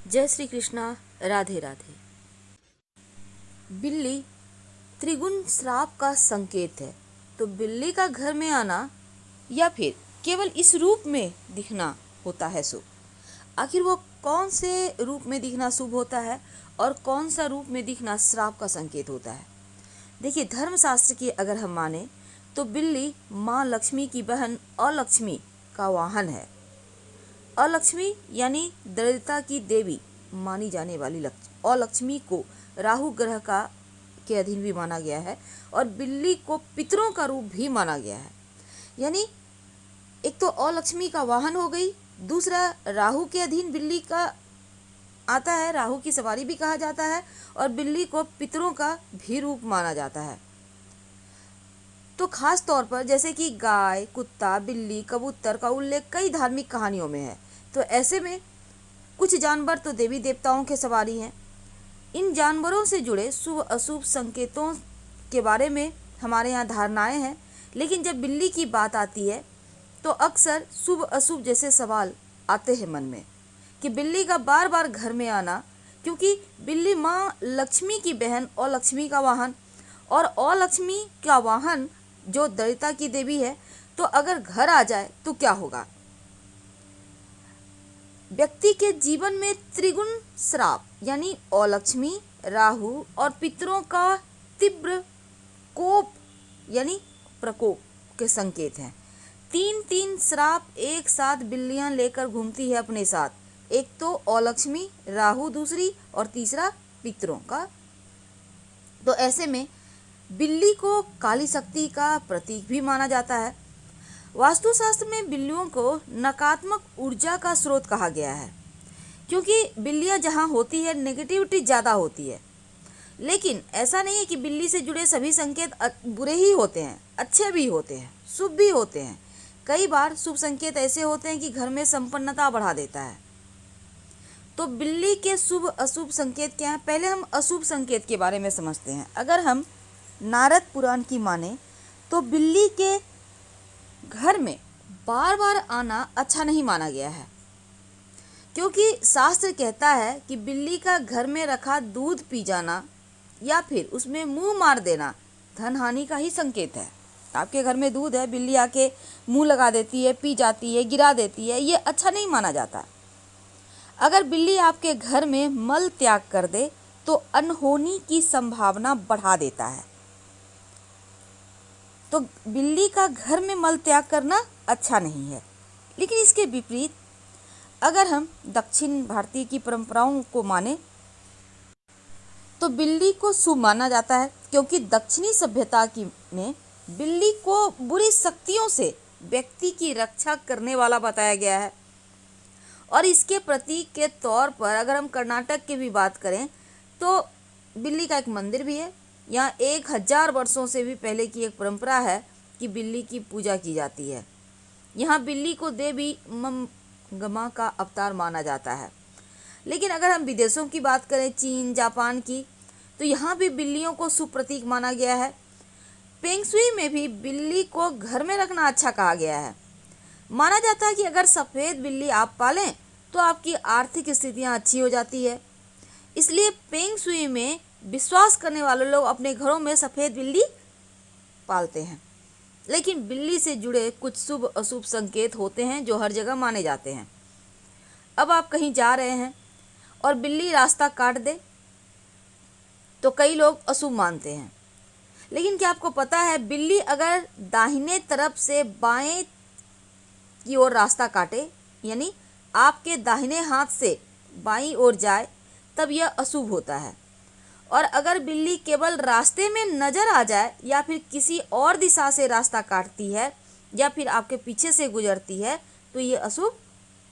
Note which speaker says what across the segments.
Speaker 1: जय श्री कृष्णा। राधे राधे। बिल्ली त्रिगुण श्राप का संकेत है, तो बिल्ली का घर में आना या फिर केवल इस रूप में दिखना होता है शुभ। आखिर वो कौन से रूप में दिखना शुभ होता है और कौन सा रूप में दिखना श्राप का संकेत होता है। देखिए, धर्मशास्त्र की अगर हम माने तो बिल्ली माँ लक्ष्मी की बहन अलक्ष्मी का वाहन है। अलक्ष्मी यानी दरिद्रता की देवी मानी जाने वाली अलक्ष्मी को राहु ग्रह का के अधीन भी माना गया है और बिल्ली को पितरों का रूप भी माना गया है। यानी एक तो अलक्ष्मी का वाहन हो गई, दूसरा राहु के अधीन बिल्ली का आता है, राहु की सवारी भी कहा जाता है, और बिल्ली को पितरों का भी रूप माना जाता है। तो खास तौर पर जैसे कि गाय, कुत्ता, बिल्ली, कबूतर का उल्लेख कई धार्मिक कहानियों में है। तो ऐसे में कुछ जानवर तो देवी देवताओं के सवारी हैं। इन जानवरों से जुड़े शुभ अशुभ संकेतों के बारे में हमारे यहाँ धारणाएं हैं, लेकिन जब बिल्ली की बात आती है तो अक्सर शुभ अशुभ जैसे सवाल आते हैं मन में कि बिल्ली का बार बार घर में आना, क्योंकि बिल्ली माँ लक्ष्मी की बहन और लक्ष्मी का वाहन, और अलक्ष्मी का वाहन जो दरिद्रता की देवी है, तो अगर घर आ जाए तो क्या होगा। व्यक्ति के जीवन में त्रिगुण श्राप यानी अलक्ष्मी, राहु और पितरों का तीव्र कोप यानी प्रकोप के संकेत हैं। तीन तीन श्राप एक साथ बिल्लियां लेकर घूमती है अपने साथ, एक तो अलक्ष्मी, राहु दूसरी और तीसरा पितरों का। तो ऐसे में बिल्ली को काली शक्ति का प्रतीक भी माना जाता है। वास्तुशास्त्र में बिल्लियों को नकारात्मक ऊर्जा का स्रोत कहा गया है, क्योंकि बिल्लियां जहां होती है नेगेटिविटी ज़्यादा होती है। लेकिन ऐसा नहीं है कि बिल्ली से जुड़े सभी संकेत बुरे ही होते हैं, अच्छे भी होते हैं, शुभ भी होते हैं। कई बार शुभ संकेत ऐसे होते हैं कि घर में संपन्नता बढ़ा देता है। तो बिल्ली के शुभ अशुभ संकेत क्या हैं? पहले हम अशुभ संकेत के बारे में समझते हैं। अगर हम नारद पुराण की माने तो बिल्ली के घर में बार बार आना अच्छा नहीं माना गया है, क्योंकि शास्त्र कहता है कि बिल्ली का घर में रखा दूध पी जाना या फिर उसमें मुंह मार देना धन हानि का ही संकेत है। आपके घर में दूध है, बिल्ली आके मुंह लगा देती है, पी जाती है, गिरा देती है, ये अच्छा नहीं माना जाता। अगर बिल्ली आपके घर में मल त्याग कर दे तो अनहोनी की संभावना बढ़ा देता है। तो बिल्ली का घर में मल त्याग करना अच्छा नहीं है। लेकिन इसके विपरीत अगर हम दक्षिण भारतीय की परंपराओं को माने तो बिल्ली को शुभ माना जाता है, क्योंकि दक्षिणी सभ्यता की में बिल्ली को बुरी शक्तियों से व्यक्ति की रक्षा करने वाला बताया गया है। और इसके प्रतीक के तौर पर अगर हम कर्नाटक की भी बात करें तो बिल्ली का एक मंदिर भी है। यहाँ 1000 वर्षों से भी पहले की एक परंपरा है कि बिल्ली की पूजा की जाती है। यहाँ बिल्ली को देवी गमा का अवतार माना जाता है। लेकिन अगर हम विदेशों की बात करें, चीन, जापान की, तो यहाँ भी बिल्लियों को शुभ प्रतीक माना गया है। फेंग शुई में भी बिल्ली को घर में रखना अच्छा कहा गया है। माना जाता है कि अगर सफ़ेद बिल्ली आप पालें तो आपकी आर्थिक स्थितियाँ अच्छी हो जाती है। इसलिए फेंग शुई में विश्वास करने वाले लोग अपने घरों में सफ़ेद बिल्ली पालते हैं। लेकिन बिल्ली से जुड़े कुछ शुभ अशुभ संकेत होते हैं जो हर जगह माने जाते हैं। अब आप कहीं जा रहे हैं और बिल्ली रास्ता काट दे तो कई लोग अशुभ मानते हैं। लेकिन क्या आपको पता है, बिल्ली अगर दाहिने तरफ से बाएं की ओर रास्ता काटे, यानी आपके दाहिने हाथ से बाईं ओर जाए, तब यह अशुभ होता है। और अगर बिल्ली केवल रास्ते में नजर आ जाए या फिर किसी और दिशा से रास्ता काटती है या फिर आपके पीछे से गुजरती है तो ये अशुभ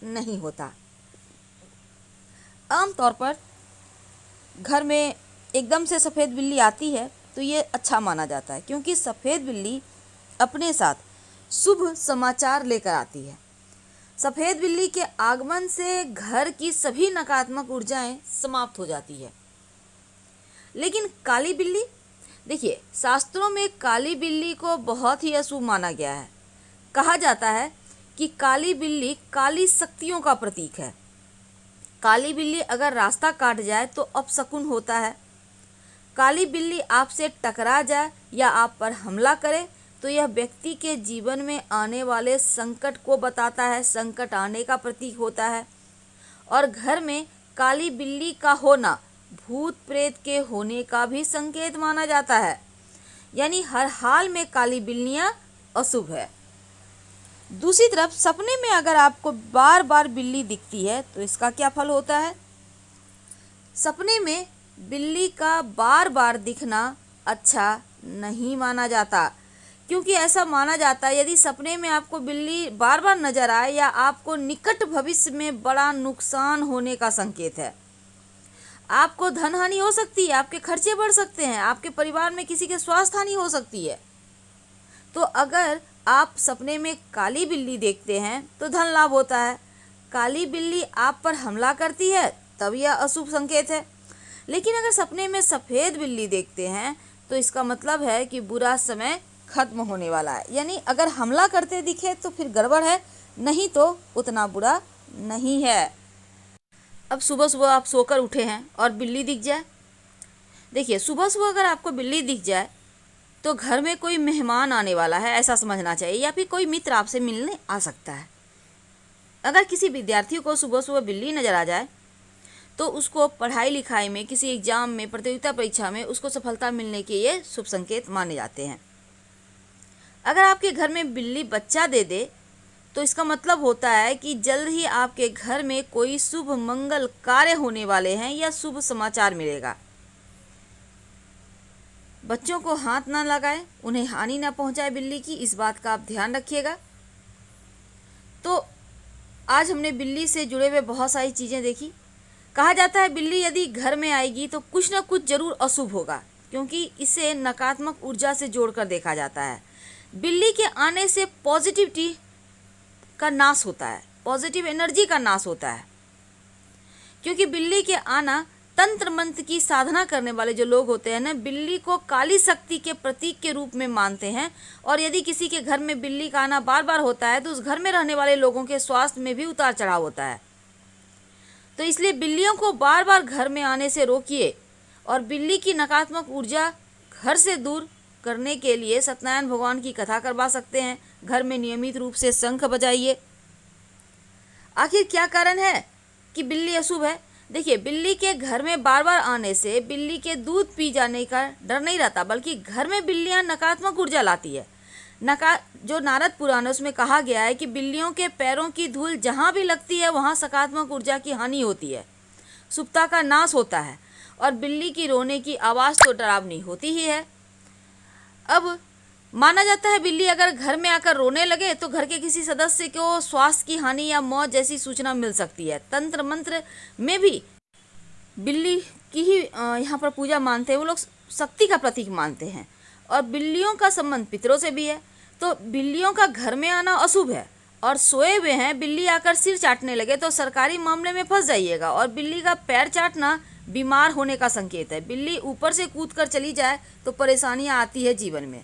Speaker 1: नहीं होता। आमतौर पर घर में एकदम से सफ़ेद बिल्ली आती है तो ये अच्छा माना जाता है, क्योंकि सफ़ेद बिल्ली अपने साथ शुभ समाचार लेकर आती है। सफ़ेद बिल्ली के आगमन से घर की सभी नकारात्मक ऊर्जाएं समाप्त हो जाती है। लेकिन काली बिल्ली, देखिए, शास्त्रों में काली बिल्ली को बहुत ही अशुभ माना गया है। कहा जाता है कि काली बिल्ली काली शक्तियों का प्रतीक है। काली बिल्ली अगर रास्ता काट जाए तो अपशकुन होता है। काली बिल्ली आपसे टकरा जाए या आप पर हमला करे तो यह व्यक्ति के जीवन में आने वाले संकट को बताता है, संकट आने का प्रतीक होता है। और घर में काली बिल्ली का होना भूत प्रेत के होने का भी संकेत माना जाता है, यानी हर हाल में काली बिल्लियां अशुभ है। दूसरी तरफ सपने में अगर आपको बार बार बिल्ली दिखती है तो इसका क्या फल होता है? सपने में बिल्ली का बार बार दिखना अच्छा नहीं माना जाता, क्योंकि ऐसा माना जाता है यदि सपने में आपको बिल्ली बार बार नजर आए या आपको निकट भविष्य में बड़ा नुकसान होने का संकेत है। आपको धन हानि हो सकती है, आपके खर्चे बढ़ सकते हैं, आपके परिवार में किसी के स्वास्थ्य हानि हो सकती है। तो अगर आप सपने में काली बिल्ली देखते हैं तो धन लाभ होता है। काली बिल्ली आप पर हमला करती है तब यह अशुभ संकेत है। लेकिन अगर सपने में सफ़ेद बिल्ली देखते हैं तो इसका मतलब है कि बुरा समय खत्म होने वाला है, यानी अगर हमला करते दिखे तो फिर गड़बड़ है, नहीं तो उतना बुरा नहीं है। अब सुबह सुबह आप सोकर उठे हैं और बिल्ली दिख जाए। देखिए, सुबह सुबह अगर आपको बिल्ली दिख जाए तो घर में कोई मेहमान आने वाला है ऐसा समझना चाहिए, या फिर कोई मित्र आपसे मिलने आ सकता है। अगर किसी विद्यार्थी को सुबह सुबह बिल्ली नज़र आ जाए तो उसको पढ़ाई लिखाई में, किसी एग्जाम में, प्रतियोगिता परीक्षा में उसको सफलता मिलने के ये शुभ संकेत माने जाते हैं। अगर आपके घर में बिल्ली बच्चा दे दे तो इसका मतलब होता है कि जल्द ही आपके घर में कोई शुभ मंगल कार्य होने वाले हैं या शुभ समाचार मिलेगा। बच्चों को हाथ ना लगाएं, उन्हें हानि ना पहुंचाए बिल्ली की, इस बात का आप ध्यान रखिएगा। तो आज हमने बिल्ली से जुड़े हुए बहुत सारी चीज़ें देखी। कहा जाता है बिल्ली यदि घर में आएगी तो कुछ ना कुछ जरूर अशुभ होगा, क्योंकि इसे नकारात्मक ऊर्जा से जोड़कर देखा जाता है। बिल्ली के आने से पॉजिटिविटी का नाश होता है, पॉजिटिव एनर्जी का नाश होता है, क्योंकि बिल्ली के आना तंत्र मंत्र की साधना करने वाले जो लोग होते हैं ना, बिल्ली को काली शक्ति के प्रतीक के रूप में मानते हैं। और यदि किसी के घर में बिल्ली का आना बार बार होता है तो उस घर में रहने वाले लोगों के स्वास्थ्य में भी उतार चढ़ाव होता है। तो इसलिए बिल्लियों को बार बार घर में आने से रोकिए और बिल्ली की नकारात्मक ऊर्जा घर से दूर करने के लिए सत्यनारायण भगवान की कथा करवा सकते हैं। घर में नियमित रूप से शंख बजाइए। आखिर क्या कारण है कि बिल्ली अशुभ है? देखिए, बिल्ली के घर में बार बार आने से बिल्ली के दूध पी जाने का डर नहीं रहता, बल्कि घर में बिल्लियां नकारात्मक ऊर्जा लाती है। जो नारद पुराण है उसमें कहा गया है कि बिल्लियों के पैरों की धूल जहाँ भी लगती है वहाँ सकारात्मक ऊर्जा की हानि होती है, शुभता का नाश होता है। और बिल्ली की रोने की आवाज़ तो डरावनी होती ही है। अब माना जाता है बिल्ली अगर घर में आकर रोने लगे तो घर के किसी सदस्य को स्वास्थ्य की हानि या मौत जैसी सूचना मिल सकती है। तंत्र मंत्र में भी बिल्ली की ही यहाँ पर पूजा मानते हैं, वो लोग शक्ति का प्रतीक मानते हैं। और बिल्लियों का संबंध पितरों से भी है। तो बिल्लियों का घर में आना अशुभ है। और सोए हुए हैं, बिल्ली आकर सिर चाटने लगे तो सरकारी मामले में फंस जाइएगा। और बिल्ली का पैर चाटना बीमार होने का संकेत है। बिल्ली ऊपर से कूद कर चली जाए तो परेशानियां आती है जीवन में।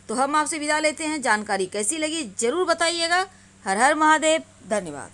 Speaker 1: तो हम आपसे विदा लेते हैं। जानकारी कैसी लगी जरूर बताइएगा। हर हर महादेव। धन्यवाद।